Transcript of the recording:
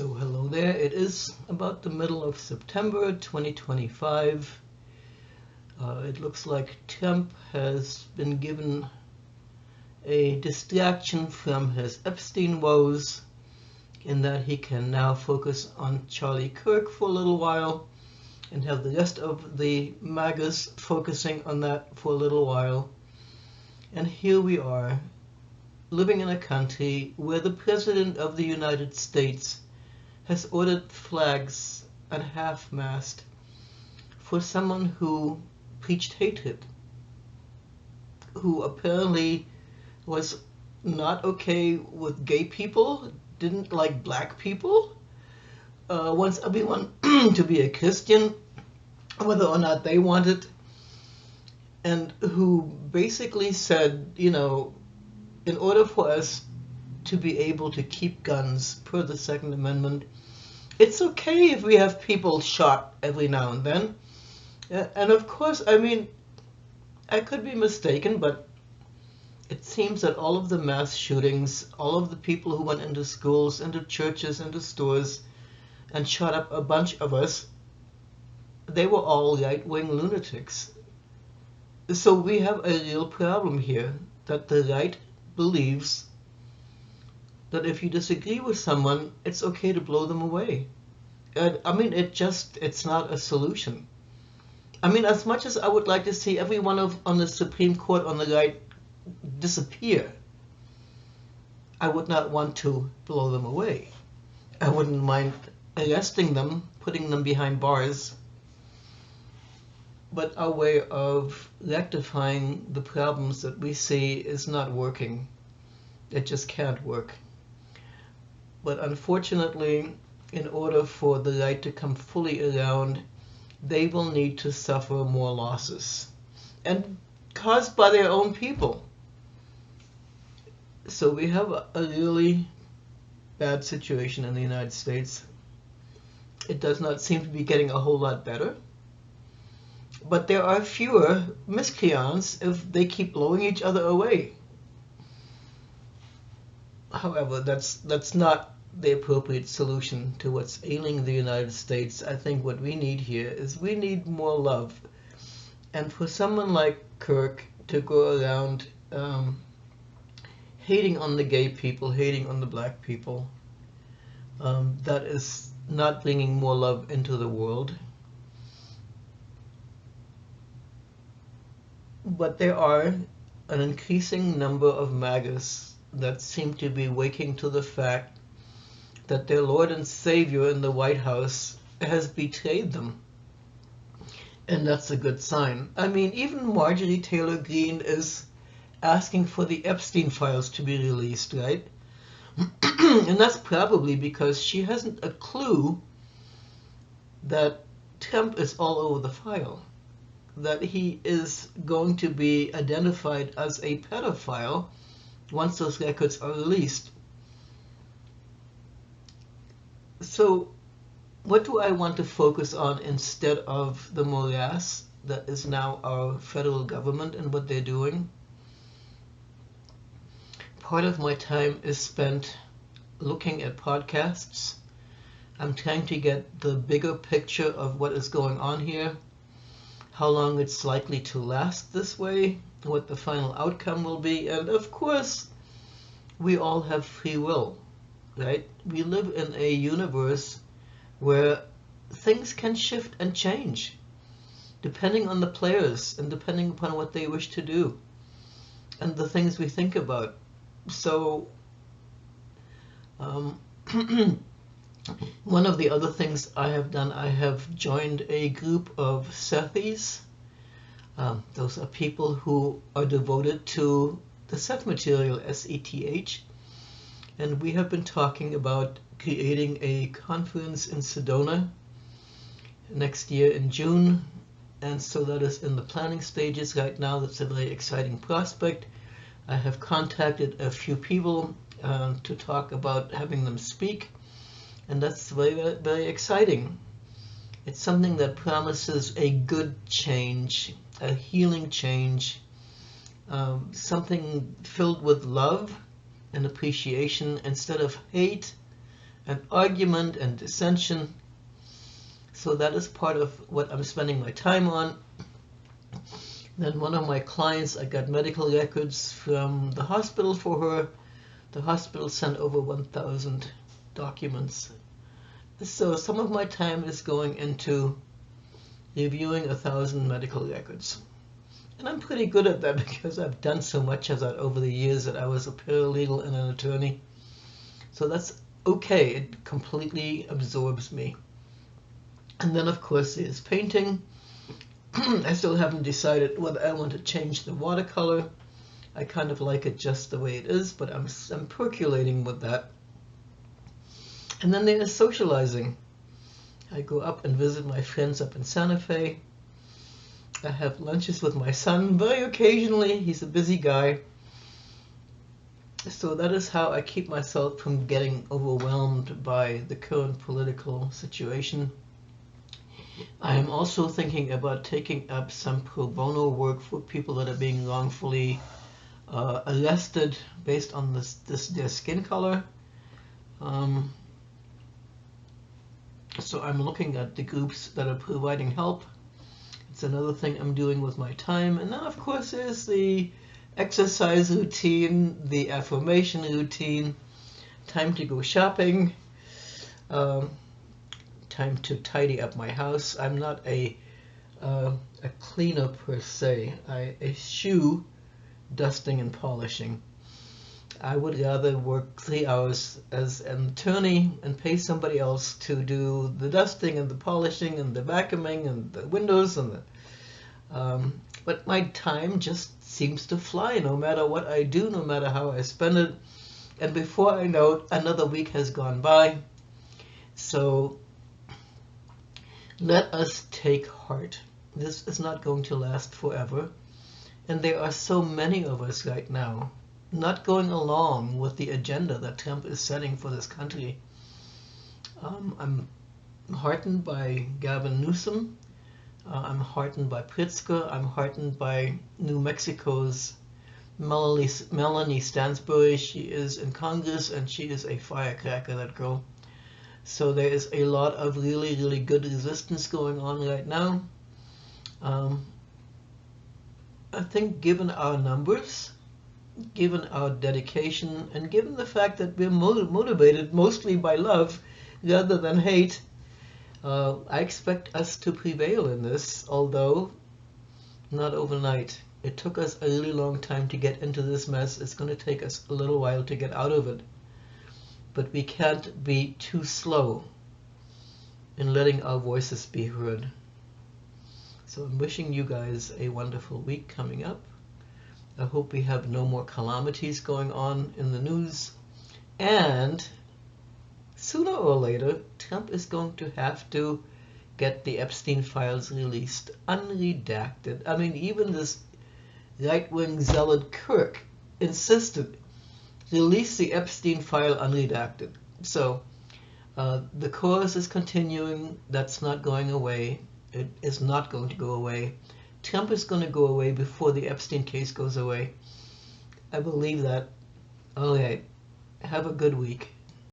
So hello there, it is about the middle of September 2025. It looks like Trump has been given a distraction from his Epstein woes in that he can now focus on Charley Kirk for a little while and have the rest of the MAGAs focusing on that for a little while. And here we are, living in a country where the President of the United States has ordered flags at half-mast for someone who preached hatred, who apparently was not okay with gay people, didn't like black people, wants everyone to be a Christian, whether or not they want it, and who basically said, you know, in order for us to be able to keep guns per the Second Amendment, it's okay if we have people shot every now and then. And of course, I mean, I could be mistaken, but it seems that all of the mass shootings, all of the people who went into schools, into churches, into stores, and shot up a bunch of us, they were all right-wing lunatics. So we have a real problem here, that the right believes that if you disagree with someone, it's okay to blow them away. I mean, it's not a solution. I mean, as much as I would like to see everyone on the Supreme Court on the right disappear, I would not want to blow them away. I wouldn't mind arresting them, putting them behind bars. But our way of rectifying the problems that we see is not working. It just can't work. But unfortunately, in order for the right to come fully around, they will need to suffer more losses, and caused by their own people. So we have a really bad situation in the United States. It does not seem to be getting a whole lot better. But there are fewer miscreants if they keep blowing each other away. However, that's not the appropriate solution to what's ailing the United States. I think what we need here is we need more love. And for someone like Kirk to go around hating on the gay people, hating on the black people, that is not bringing more love into the world. But there are an increasing number of MAGAs that seem to be waking to the fact that their Lord and Savior in the White House has betrayed them. And that's a good sign. I mean, even Marjorie Taylor Greene is asking for the Epstein files to be released, right? And that's probably because she hasn't a clue that Trump is all over the file, that he is going to be identified as a pedophile once those records are released. So what do I want to focus on instead of the morass that is now our federal government and what they're doing? Part of my time is spent looking at podcasts. I'm trying to get the bigger picture of what is going on here, how long it's likely to last this way, what the final outcome will be, and of course, we all have free will, right? We live in a universe where things can shift and change, depending on the players and depending upon what they wish to do, and the things we think about. So, one of the other things I have done, I have joined a group of Sethis. Those are people who are devoted to the Seth material, S-E-T-H. And we have been talking about creating a conference in Sedona next year in June. And so that is in the planning stages right now. That's a very exciting prospect. I have contacted a few people to talk about having them speak. And that's very, very exciting. It's something that promises a good change, a healing change, something filled with love and appreciation instead of hate and argument and dissension. So that is part of what I'm spending my time on. Then one of my clients, I got medical records from the hospital for her. The hospital sent over 1,000 documents. So some of my time is going into reviewing 1,000 medical records. And I'm pretty good at that because I've done so much of that over the years that I was a paralegal and an attorney. So that's okay. It completely absorbs me. And then, of course, there's painting. I still haven't decided whether I want to change the watercolor. I kind of like it just the way it is, but I'm percolating with that. And then there's socializing. I go up and visit my friends up in Santa Fe. I have lunches with my son very occasionally. He's a busy guy. So that is how I keep myself from getting overwhelmed by the current political situation. I am also thinking about taking up some pro bono work for people that are being wrongfully arrested based on their skin color. So I'm looking at the groups that are providing help. It's another thing I'm doing with my time. And then, of course, there's the exercise routine, the affirmation routine, time to go shopping, time to tidy up my house. I'm not a cleaner per se. I eschew dusting and polishing. I would rather work 3 hours as an attorney and pay somebody else to do the dusting and the polishing and the vacuuming and the windows and the. But my time just seems to fly no matter what I do, no matter how I spend it. And before I know it, another week has gone by. So let us take heart. This is not going to last forever. And there are so many of us right now not going along with the agenda that Trump is setting for this country. I'm heartened by Gavin Newsom. I'm heartened by Pritzker. I'm heartened by New Mexico's Melanie Stansbury. She is in Congress and she is a firecracker, that girl. So there is a lot of really, really good resistance going on right now. I think given our numbers, given our dedication, and given the fact that we're motivated mostly by love rather than hate, I expect us to prevail in this, although not overnight. It took us a really long time to get into this mess. It's going to take us a little while to get out of it. But we can't be too slow in letting our voices be heard. So I'm wishing you guys a wonderful week coming up. I hope we have no more calamities going on in the news. And sooner or later, Trump is going to have to get the Epstein files released, unredacted. I mean, even this right-wing zealot Kirk insisted, release the Epstein file unredacted. So the cause is continuing. That's not going away. It is not going to go away. Trump is going to go away before the Epstein case goes away. I believe that. All right. Have a good week.